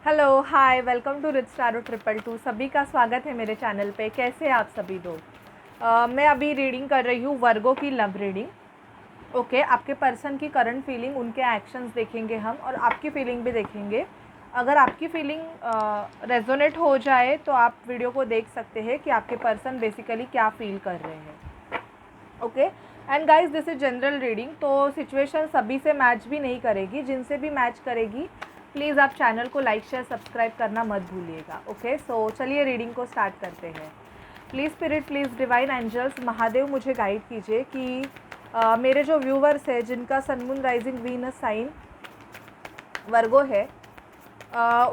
Hello, hi, welcome to रिच स्टारो 222। सभी का स्वागत है मेरे चैनल पे। कैसे हैं आप सभी लोग? मैं अभी रीडिंग कर रही हूँ वर्गो की लव रीडिंग। ओके, आपके पर्सन की करंट फीलिंग, उनके एक्शंस देखेंगे हम और आपकी फीलिंग भी देखेंगे। अगर आपकी फीलिंग रेजोनेट हो जाए तो आप वीडियो को देख सकते हैं कि आपके पर्सन बेसिकली क्या फील कर रहे हैं। Okay, and guys, this is general reading, तो सिचुएशन सभी से मैच भी नहीं करेगी। जिनसे भी मैच करेगी प्लीज़ आप चैनल को लाइक शेयर सब्सक्राइब करना मत भूलिएगा। ओके, सो चलिए रीडिंग को स्टार्ट करते हैं। Please spirit, please divine angels, Mahadev मुझे गाइड कीजिए कि मेरे जो व्यूवर्स हैं जिनका sun moon rising Venus sign Virgo है,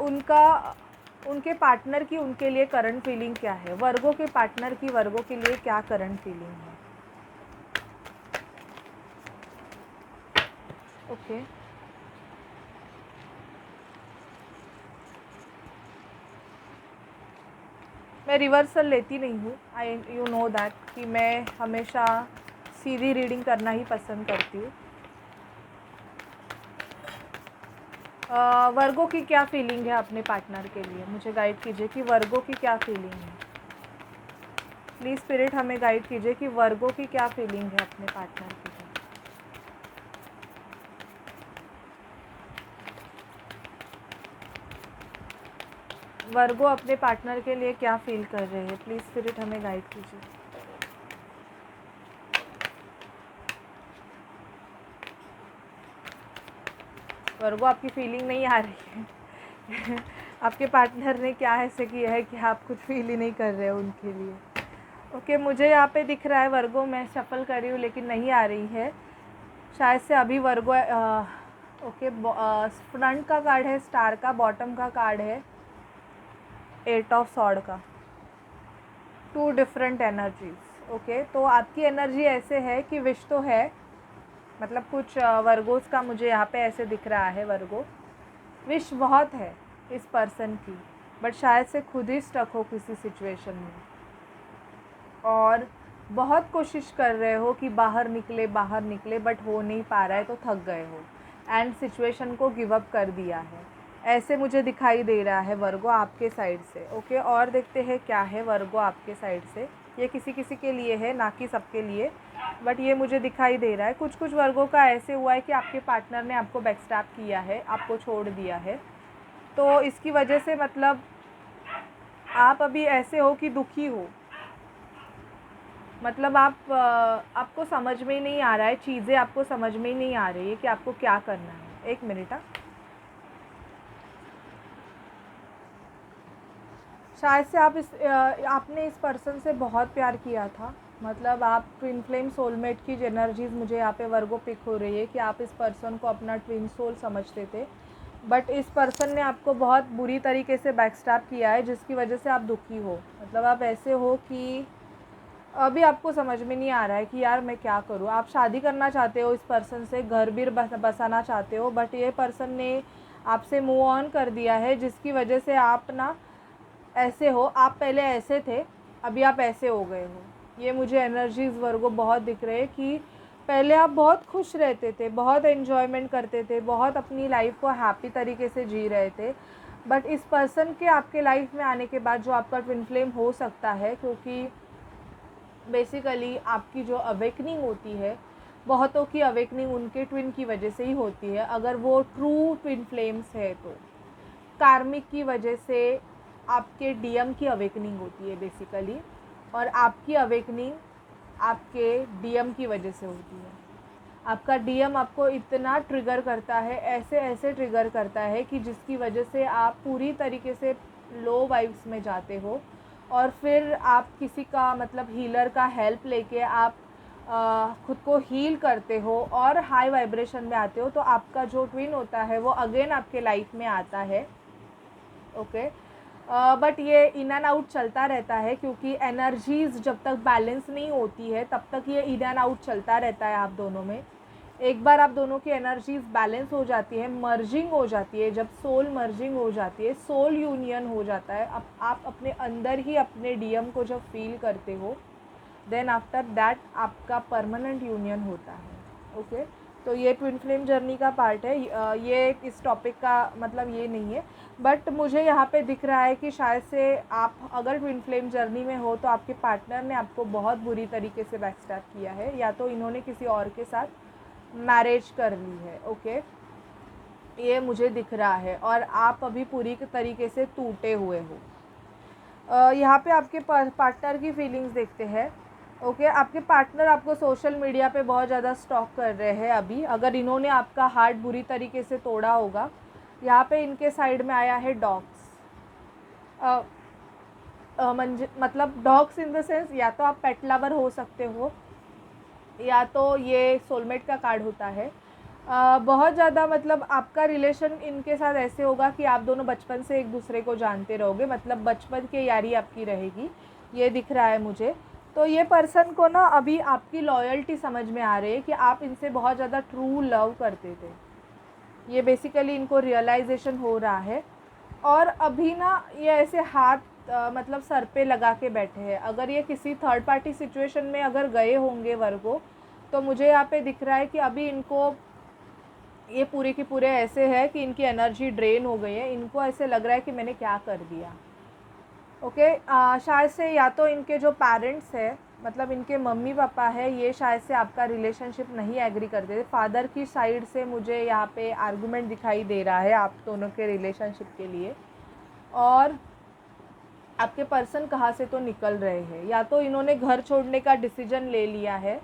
उनका उनके पार्टनर की उनके लिए करंट फीलिंग क्या है। वर्गो के पार्टनर की वर्गो के लिए क्या करंट फीलिंग है। ओके, मैं रिवर्सल लेती नहीं हूँ। आई यू नो दैट कि मैं हमेशा सीधी रीडिंग करना ही पसंद करती हूँ। वर्गो की क्या फीलिंग है अपने पार्टनर के लिए, मुझे गाइड कीजिए कि वर्गो की क्या फीलिंग है। प्लीज़ स्पिरिट हमें गाइड कीजिए कि वर्गो की क्या फीलिंग है अपने पार्टनर के लिए। वर्गो अपने पार्टनर के लिए क्या फील कर रहे हैं, प्लीज़ स्पिरिट हमें गाइड कीजिए। वर्गो आपकी फीलिंग नहीं आ रही है आपके पार्टनर ने क्या ऐसे किया है कि आप कुछ फील ही नहीं कर रहे हो उनके लिए। ओके, मुझे यहाँ पे दिख रहा है वर्गो, मैं शफल कर रही हूँ लेकिन नहीं आ रही है शायद से अभी वर्गो। ओके, फ्रंट का कार्ड है स्टार का, बॉटम का कार्ड है 8 ऑफ सॉर्ड का। Two different energies. ओके, तो आपकी एनर्जी ऐसे है कि विश तो है, मतलब कुछ वर्गोस का मुझे यहाँ पे ऐसे दिख रहा है। वर्गो विश बहुत है इस पर्सन की, बट शायद से खुद ही स्टक हो किसी सिचुएशन में और बहुत कोशिश कर रहे हो कि बाहर निकले बट हो नहीं पा रहा है, तो थक गए हो एंड सिचुएशन को गिव अप कर दिया है, ऐसे मुझे दिखाई दे रहा है वर्गो आपके साइड से। ओके, और देखते हैं क्या है वर्गो आपके साइड से। ये किसी किसी के लिए है, ना कि सबके लिए, बट ये मुझे दिखाई दे रहा है। कुछ कुछ वर्गों का ऐसे हुआ है कि आपके पार्टनर ने आपको बैकस्टैप किया है, आपको छोड़ दिया है, तो इसकी वजह से मतलब आप अभी ऐसे हो कि दुखी हो। मतलब आपको समझ में ही नहीं आ रहा है, चीज़ें आपको समझ में ही नहीं आ रही है कि आपको क्या करना है। एक मिनट। शायद से आपने इस पर्सन से बहुत प्यार किया था। मतलब आप ट्विन फ्लेम सोलमेट की एनर्जीज़ मुझे यहाँ पे वर्गो पिक हो रही है कि आप इस पर्सन को अपना ट्विन सोल समझते थे, बट इस पर्सन ने आपको बहुत बुरी तरीके से बैकस्टैप किया है जिसकी वजह से आप दुखी हो। मतलब आप ऐसे हो कि अभी आपको समझ में नहीं आ रहा है कि यार मैं क्या करूँ। आप शादी करना चाहते हो इस पर्सन से, घर भी बसाना चाहते हो, बट ये पर्सन ने आपसे मूव ऑन कर दिया है जिसकी वजह से आप ना ऐसे हो। आप पहले ऐसे थे, अभी आप ऐसे हो गए हो। ये मुझे एनर्जीज़ वर्गो बहुत दिख रहे हैं कि पहले आप बहुत खुश रहते थे, बहुत एन्जॉयमेंट करते थे, बहुत अपनी लाइफ को हैप्पी तरीके से जी रहे थे, बट इस पर्सन के आपके लाइफ में आने के बाद जो आपका ट्विन फ्लेम हो सकता है, क्योंकि बेसिकली आपकी जो अवेकनिंग होती है, बहुतों की अवेकनिंग उनके ट्विन की वजह से ही होती है, अगर वो ट्रू ट्विन फ्लेम्स है तो। कार्मिक की वजह से आपके डीएम की अवेकनिंग होती है बेसिकली, और आपकी अवेकनिंग आपके डीएम की वजह से होती है। आपका डीएम आपको इतना ट्रिगर करता है, ऐसे ऐसे ट्रिगर करता है कि जिसकी वजह से आप पूरी तरीके से लो वाइब्स में जाते हो, और फिर आप किसी का मतलब हीलर का हेल्प लेके आप खुद को हील करते हो और हाई वाइब्रेशन में आते हो, तो आपका जो ट्विन होता है वो अगेन आपके लाइफ में आता है। ओके, बट ये इन एंड आउट चलता रहता है, क्योंकि एनर्जीज़ जब तक बैलेंस नहीं होती है तब तक ये इन एंड आउट चलता रहता है आप दोनों में। एक बार आप दोनों की एनर्जीज़ बैलेंस हो जाती है, मर्जिंग हो जाती है, जब सोल मर्जिंग हो जाती है, सोल यूनियन हो जाता है, अब आप अपने अंदर ही अपने डीएम को जब फील करते हो, देन आफ्टर दैट आपका परमानेंट यूनियन होता है। ओके, तो ये ट्विन फ्लेम जर्नी का पार्ट है। ये इस टॉपिक का मतलब ये नहीं है, बट मुझे यहाँ पे दिख रहा है कि शायद से आप अगर ट्विन फ्लेम जर्नी में हो तो आपके पार्टनर ने आपको बहुत बुरी तरीके से बैकस्टैब किया है, या तो इन्होंने किसी और के साथ मैरिज कर ली है। ओके, ये मुझे दिख रहा है और आप अभी पूरी तरीके से टूटे हुए हो। यहाँ पे आपके पार्टनर की फीलिंग्स देखते हैं। ओके, आपके पार्टनर आपको सोशल मीडिया पे बहुत ज़्यादा स्टॉक कर रहे हैं अभी। अगर इन्होंने आपका हार्ट बुरी तरीके से तोड़ा होगा, यहाँ पे इनके साइड में आया है डॉग्स। मतलब डॉग्स इन द सेंस, या तो आप पेट लवर हो सकते हो, या तो ये सोलमेट का कार्ड होता है। बहुत ज़्यादा मतलब आपका रिलेशन इनके साथ ऐसे होगा कि आप दोनों बचपन से एक दूसरे को जानते रहोगे, मतलब बचपन की यारी आपकी रहेगी, ये दिख रहा है मुझे। तो ये पर्सन को ना अभी आपकी लॉयल्टी समझ में आ रही है कि आप इनसे बहुत ज़्यादा ट्रू लव करते थे। ये बेसिकली इनको रियलाइजेशन हो रहा है। और अभी ना ये ऐसे हाथ मतलब सर पे लगा के बैठे हैं। अगर ये किसी थर्ड पार्टी सिचुएशन में अगर गए होंगे वर्गो, तो मुझे यहाँ पे दिख रहा है कि अभी इनको ये पूरे के पूरे ऐसे है कि इनकी एनर्जी ड्रेन हो गई है। इनको ऐसे लग रहा है कि मैंने क्या कर दिया। ओके, शायद से या तो इनके जो पेरेंट्स है, मतलब इनके मम्मी पापा है, ये शायद से आपका रिलेशनशिप नहीं एग्री करते थे। फादर की साइड से मुझे यहाँ पे आर्गुमेंट दिखाई दे रहा है आप दोनों के रिलेशनशिप के लिए। और आपके पर्सन कहाँ से तो निकल रहे हैं, या तो इन्होंने घर छोड़ने का डिसीजन ले लिया है।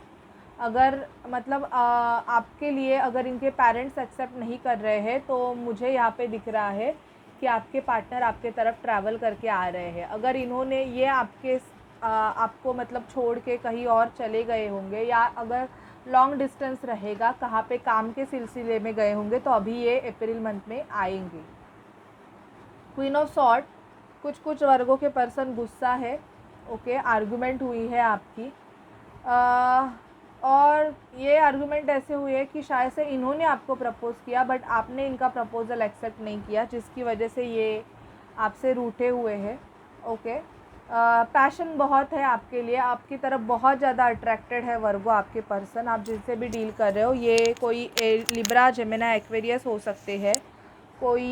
अगर मतलब आपके लिए अगर इनके पेरेंट्स एक्सेप्ट नहीं कर रहे हैं, तो मुझे यहाँ पे दिख रहा है कि आपके पार्टनर आपके तरफ ट्रैवल करके आ रहे हैं। अगर इन्होंने ये आपको मतलब छोड़ के कहीं और चले गए होंगे, या अगर लॉन्ग डिस्टेंस रहेगा, कहाँ पे काम के सिलसिले में गए होंगे, तो अभी ये अप्रैल मंथ में आएंगे। क्वीन ऑफ सॉर्ड, कुछ वर्गों के पर्सन गुस्सा है। ओके, आर्गुमेंट हुई है आपकी। और ये आर्गुमेंट ऐसे हुए कि शायद से इन्होंने आपको प्रपोज़ किया, बट आपने इनका प्रपोज़ल एक्सेप्ट नहीं किया, जिसकी वजह से ये आपसे रूठे हुए हैं। ओके, पैशन बहुत है आपके लिए, आपकी तरफ बहुत ज़्यादा अट्रैक्टेड है वर्गो आपके पर्सन। आप जिनसे भी डील कर रहे हो, ये कोई लिब्रा, जेमिनी, एक्वेरियस हो सकते हैं, कोई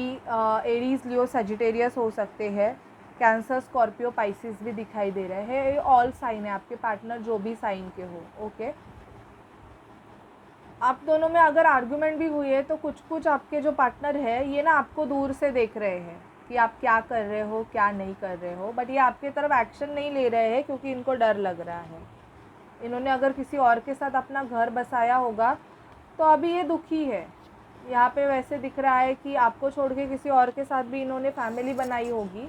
एरीज, लियो, सजिटेरियस हो सकते हैं, कैंसर, स्कॉर्पियो, पाइसिस भी दिखाई दे रहे हैं। ये ऑल साइन है आपके पार्टनर, जो भी साइन के हो। ओके, आप दोनों में अगर आर्गुमेंट भी हुई है, तो कुछ आपके जो पार्टनर है ये ना आपको दूर से देख रहे हैं कि आप क्या कर रहे हो, क्या नहीं कर रहे हो, बट ये आपकी तरफ एक्शन नहीं ले रहे हैं क्योंकि इनको डर लग रहा है। इन्होंने अगर किसी और के साथ अपना घर बसाया होगा, तो अभी ये दुखी है। यहाँ पे वैसे दिख रहा है कि आपको छोड़ के किसी और के साथ भी इन्होंने फैमिली बनाई होगी।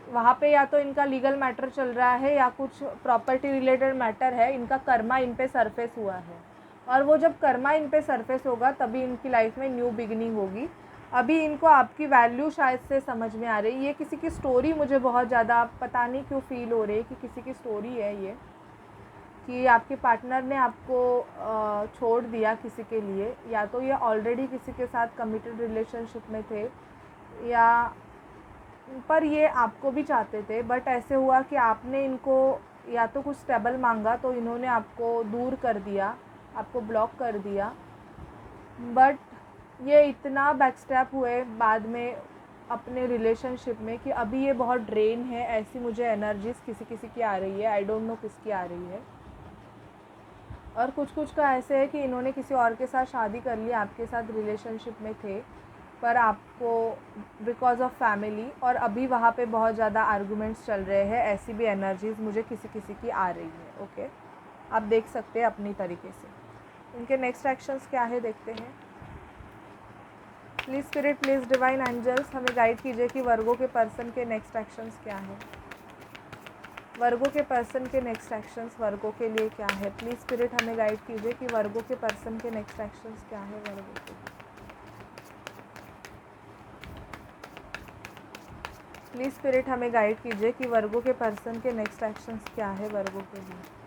वहाँ पे या तो इनका लीगल मैटर चल रहा है, या कुछ प्रॉपर्टी रिलेटेड मैटर है। इनका कर्मा इन पे सरफेस हुआ है, और वो जब कर्मा इन पे सरफेस होगा तभी इनकी लाइफ में न्यू बिगिनिंग होगी। अभी इनको आपकी वैल्यू शायद से समझ में आ रही है। ये किसी की स्टोरी मुझे बहुत ज़्यादा पता नहीं क्यों फील हो रही है कि किसी की स्टोरी है ये, कि आपके पार्टनर ने आपको छोड़ दिया किसी के लिए, या तो ये ऑलरेडी किसी के साथ कमिटेड रिलेशनशिप में थे, या पर ये आपको भी चाहते थे, बट ऐसे हुआ कि आपने इनको या तो कुछ स्टेबल मांगा तो इन्होंने आपको दूर कर दिया, आपको ब्लॉक कर दिया। बट ये इतना बैकस्टैप हुए बाद में अपने रिलेशनशिप में कि अभी ये बहुत ड्रेन है। ऐसी मुझे एनर्जीज़ किसी किसी की आ रही है, आई डोंट नो किसकी आ रही है। और कुछ का ऐसे है कि इन्होंने किसी और के साथ शादी कर ली, आपके साथ रिलेशनशिप में थे, पर आपको बिकॉज ऑफ फैमिली, और अभी वहाँ पे बहुत ज़्यादा आर्गुमेंट्स चल रहे हैं। ऐसी भी एनर्जीज़ मुझे किसी किसी की आ रही है। ओके, आप देख सकते हैं अपनी तरीके से। इनके नेक्स्ट एक्शंस क्या है देखते हैं। Please spirit, please divine angels हमें गाइड कीजिए कि वर्गो के पर्सन के नेक्स्ट एक्शंस क्या है। वर्गो के पर्सन के नेक्स्ट एक्शंस वर्गो के लिए क्या है। प्लीज़ स्पिरिट हमें गाइड कीजिए कि वर्गो के पर्सन के नेक्स्ट एक्शंस क्या है वर्गो के लिए। प्लीज़ स्पिरिट हमें गाइड कीजिए कि वर्गो के पर्सन के नेक्स्ट एक्शंस क्या है वर्गो के लिए।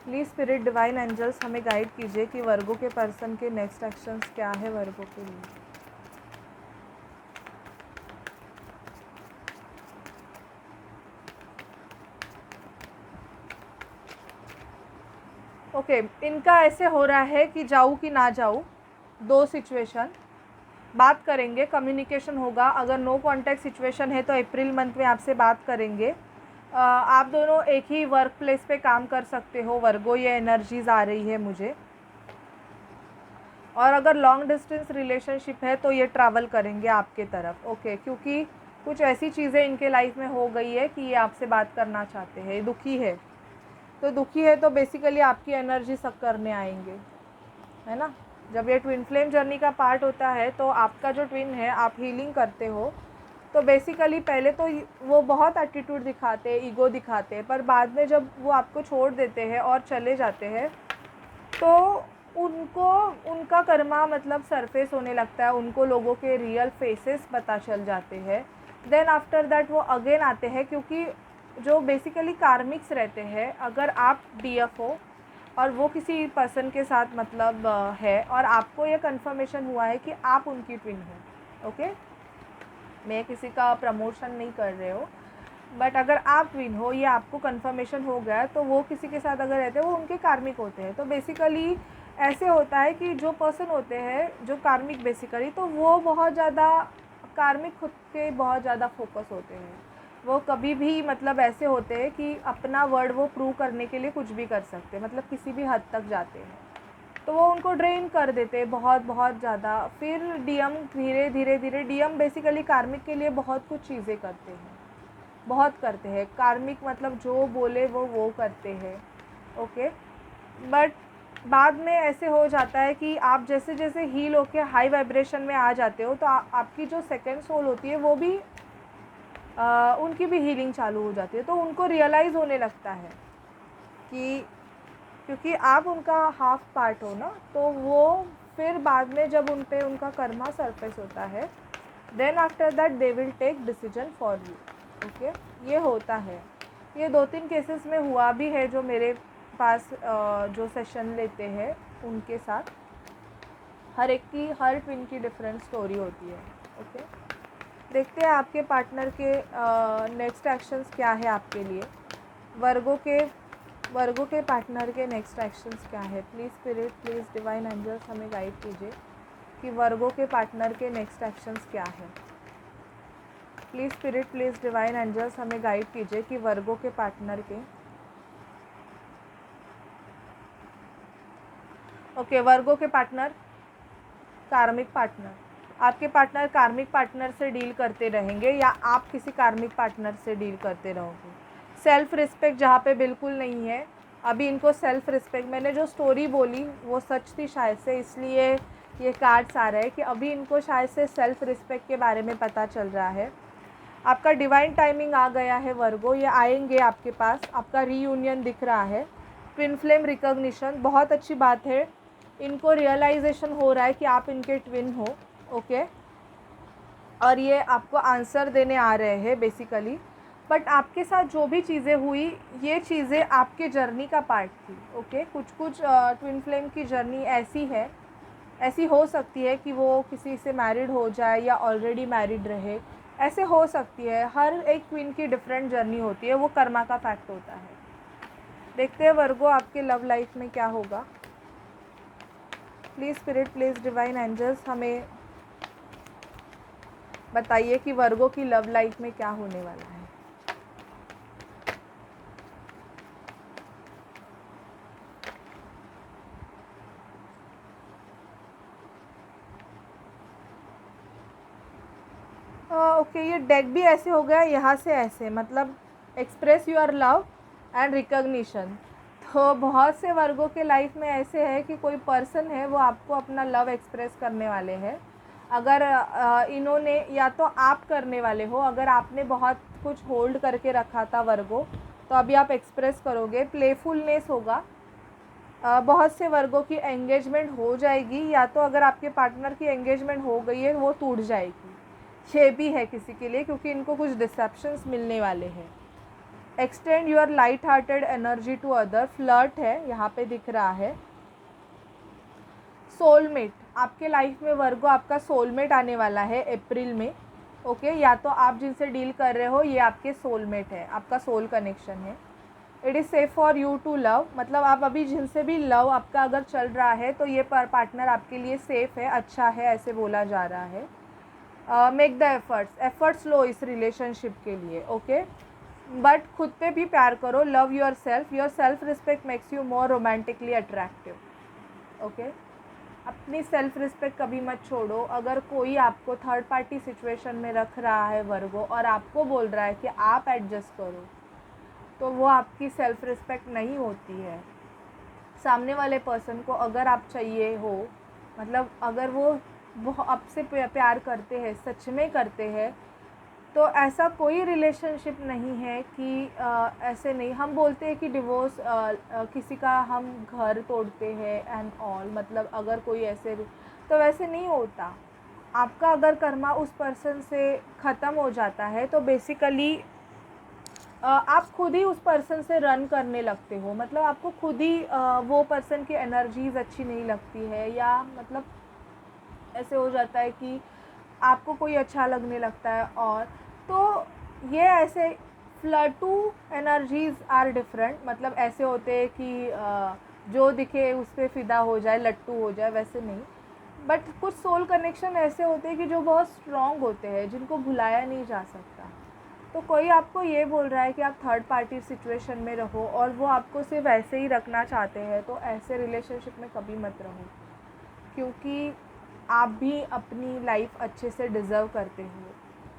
प्लीज़ स्पिरिट डिवाइन एंजल्स हमें गाइड कीजिए कि वर्गो के पर्सन के नेक्स्ट एक्शंस क्या है वर्गो के लिए। ओके, इनका ऐसे हो रहा है कि जाऊँ कि ना जाऊँ, दो सिचुएशन बात करेंगे, कम्युनिकेशन होगा। अगर नो कॉन्टैक्ट सिचुएशन है तो अप्रैल मंथ में आपसे बात करेंगे। आप दोनों एक ही वर्क प्लेस पे काम कर सकते हो वर्गो, ये एनर्जीज़ आ रही है मुझे। और अगर लॉन्ग डिस्टेंस रिलेशनशिप है तो ये ट्रैवल करेंगे आपके तरफ, ओके, क्योंकि कुछ ऐसी चीज़ें इनके लाइफ में हो गई है कि ये आपसे बात करना चाहते हैं। दुखी है तो बेसिकली आपकी एनर्जी सक करने आएंगे, है ना। जब ये ट्विन फ्लेम जर्नी का पार्ट होता है तो आपका जो ट्विन है, आप हीलिंग करते हो, तो बेसिकली पहले तो वो बहुत एटीट्यूड दिखाते हैं, ईगो दिखाते हैं, पर बाद में जब वो आपको छोड़ देते हैं और चले जाते हैं तो उनको उनका कर्मा मतलब सरफेस होने लगता है, उनको लोगों के रियल फेसेस पता चल जाते हैं। देन आफ्टर दैट वो अगेन आते हैं, क्योंकि जो बेसिकली कार्मिक्स रहते हैं, अगर आप डीएफ हो और वो किसी पर्सन के साथ मतलब है और आपको ये कंफर्मेशन हुआ है कि आप उनकी ट्विन हो, ओके, मैं किसी का प्रमोशन नहीं कर रहे हो, बट अगर आप ट्विन हो, ये आपको कंफर्मेशन हो गया, तो वो किसी के साथ अगर रहते हैं वो उनके कार्मिक होते हैं। तो बेसिकली ऐसे होता है कि जो पर्सन होते हैं जो कार्मिक बेसिकली, तो वो बहुत ज़्यादा कार्मिक खुद के बहुत ज़्यादा फोकस होते हैं। वो कभी भी मतलब ऐसे होते हैं कि अपना वर्ड वो प्रूव करने के लिए कुछ भी कर सकते हैं, मतलब किसी भी हद तक जाते हैं, तो वो उनको ड्रेन कर देते हैं बहुत बहुत ज़्यादा। फिर डीएम धीरे धीरे डीएम बेसिकली कार्मिक के लिए बहुत कुछ चीज़ें करते हैं, बहुत करते हैं। कार्मिक मतलब जो बोले वो करते हैं, ओके। बट बाद में ऐसे हो जाता है कि आप जैसे जैसे हील होके हाई वाइब्रेशन में आ जाते हो, तो आपकी जो सेकंड सोल होती है वो भी उनकी भी हीलिंग चालू हो जाती है। तो उनको रियलाइज़ होने लगता है कि क्योंकि आप उनका हाफ पार्ट हो ना, तो वो फिर बाद में जब उन पे उनका कर्मा सरफेस होता है, then after that they will take decision for you, okay. ये होता है, ये 2-3 केसेस में हुआ भी है जो मेरे पास जो सेशन लेते हैं उनके साथ। हर ट्विन की डिफरेंट स्टोरी होती है, ओके। देखते हैं आपके पार्टनर के नेक्स्ट एक्शंस क्या है आपके लिए। वर्गो के पार्टनर के नेक्स्ट एक्शंस क्या है। Please spirit, please divine angels हमें गाइड कीजिए कि वर्गो के पार्टनर के नेक्स्ट एक्शंस क्या है। Please spirit, please divine angels हमें गाइड कीजिए कि वर्गो के पार्टनर के ओके, वर्गो के पार्टनर कार्मिक पार्टनर, आपके पार्टनर कार्मिक पार्टनर से डील करते रहेंगे या आप किसी कार्मिक पार्टनर से डील करते रहोगे। सेल्फ़ रिस्पेक्ट जहाँ पे बिल्कुल नहीं है अभी इनको सेल्फ़ रिस्पेक्ट, मैंने जो स्टोरी बोली वो सच थी शायद से, इसलिए ये कार्ड्स आ रहा है कि अभी इनको शायद से सेल्फ़ रिस्पेक्ट के बारे में पता चल रहा है। आपका डिवाइन टाइमिंग आ गया है वर्गो, ये आएंगे आपके पास, आपका रीयूनियन दिख रहा है। ट्विन फ्लेम रिकॉग्निशन बहुत अच्छी बात है, इनको रियलाइजेशन हो रहा है कि आप इनके ट्विन हो, ओके। और ये आपको आंसर देने आ रहे हैं बेसिकली। बट आपके साथ जो भी चीज़ें हुई, ये चीज़ें आपके जर्नी का पार्ट थी, ओके। कुछ ट्विन फ्लेम की जर्नी ऐसी है, ऐसी हो सकती है कि वो किसी से मैरिड हो जाए या ऑलरेडी मैरिड रहे, ऐसे हो सकती है। हर एक ट्विन की डिफरेंट जर्नी होती है, वो कर्मा का फैक्ट होता है। देखते हैं वर्गो आपके लव लाइफ में क्या होगा। Please spirit, please divine angels हमें बताइए कि वर्गो की लव लाइफ में क्या होने वाला है। ओके, ये डेक भी ऐसे हो गया यहाँ से ऐसे, मतलब express your love and recognition. तो बहुत से वर्गों के लाइफ में ऐसे है कि कोई पर्सन है वो आपको अपना लव एक्सप्रेस करने वाले हैं। अगर इन्होंने या तो आप करने वाले हो, अगर आपने बहुत कुछ होल्ड करके रखा था वर्गो, तो अभी आप एक्सप्रेस करोगे। प्लेफुलनेस होगा। बहुत से वर्गों की एंगेजमेंट हो जाएगी, या तो अगर आपके पार्टनर की एंगेजमेंट हो गई है वो टूट जाएगी, ये भी है किसी के लिए, क्योंकि इनको कुछ डिसेप्शंस मिलने वाले हैं। Extend your light hearted energy to other, flirt है यहाँ पे दिख रहा है। सोलमेट, आपके लाइफ में वर्गो आपका सोलमेट आने वाला है अप्रैल में, ओके। या तो आप जिनसे डील कर रहे हो ये आपके सोलमेट है, आपका सोल कनेक्शन है। It is safe for you to love, मतलब आप अभी जिनसे भी लव आपका अगर चल रहा है तो ये पार्टनर आपके लिए सेफ़ है, अच्छा है, ऐसे बोला जा रहा है। मेक द एफर्ट्स लो इस रिलेशनशिप के लिए, ओके। बट खुद पे भी प्यार करो, love your self respect makes you more romantically attractive, okay. अपनी सेल्फ रिस्पेक्ट कभी मत छोड़ो। अगर कोई आपको थर्ड पार्टी सिचुएशन में रख रहा है वर्गो, और आपको बोल रहा है कि आप एडजस्ट करो, तो वो आपकी सेल्फ रिस्पेक्ट नहीं होती है। सामने वाले पर्सन को अगर आप चाहिए हो, मतलब अगर वो आपसे प्यार करते हैं, सच में करते हैं, तो ऐसा कोई रिलेशनशिप नहीं है कि ऐसे नहीं। हम बोलते हैं कि डिवोर्स किसी का हम घर तोड़ते हैं एंड ऑल, मतलब अगर कोई ऐसे, तो वैसे नहीं होता। आपका अगर कर्मा उस पर्सन से ख़त्म हो जाता है तो बेसिकली आप खुद ही उस पर्सन से रन करने लगते हो, मतलब आपको खुद ही वो पर्सन की एनर्जीज़ अच्छी नहीं लगती है, या मतलब ऐसे हो जाता है कि आपको कोई अच्छा लगने लगता है। और तो ये ऐसे फ्लर्टू एनर्जीज़ आर डिफरेंट, मतलब ऐसे होते हैं कि जो दिखे उस पर फ़िदा हो जाए, लट्टू हो जाए, वैसे नहीं। बट कुछ सोल कनेक्शन ऐसे होते हैं कि जो बहुत स्ट्रॉन्ग होते हैं, जिनको भुलाया नहीं जा सकता। तो कोई आपको ये बोल रहा है कि आप थर्ड पार्टी सिचुएशन में रहो और वो आपको सिर्फ ऐसे ही रखना चाहते हैं, तो ऐसे रिलेशनशिप में कभी मत रहो, क्योंकि आप भी अपनी लाइफ अच्छे से डिज़र्व करते हो।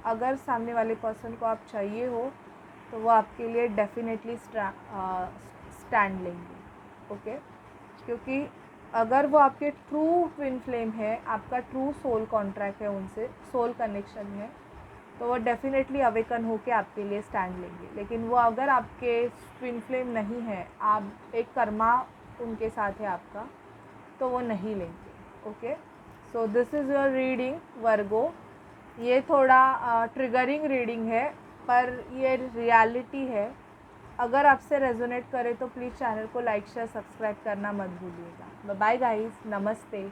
अगर सामने वाले पर्सन को आप चाहिए हो तो वो आपके लिए डेफिनेटली स्टैंड लेंगे, ओके। क्योंकि अगर वो आपके ट्रू ट्विन फ्लेम है, आपका ट्रू सोल कॉन्ट्रैक्ट है उनसे, सोल कनेक्शन है, तो वो डेफिनेटली अवेकन होके आपके लिए स्टैंड लेंगे। लेकिन वो अगर आपके ट्विन फ्लेम नहीं है, आप एक कर्मा उनके साथ है आपका, तो वो नहीं लेंगे, okay. So this is your reading Virgo. ये थोड़ा ट्रिगरिंग रीडिंग है, पर ये रियलिटी है। अगर आपसे रेजोनेट करे तो प्लीज़ चैनल को लाइक शेयर सब्सक्राइब करना मत भूलिएगा। बाय गाइस, नमस्ते।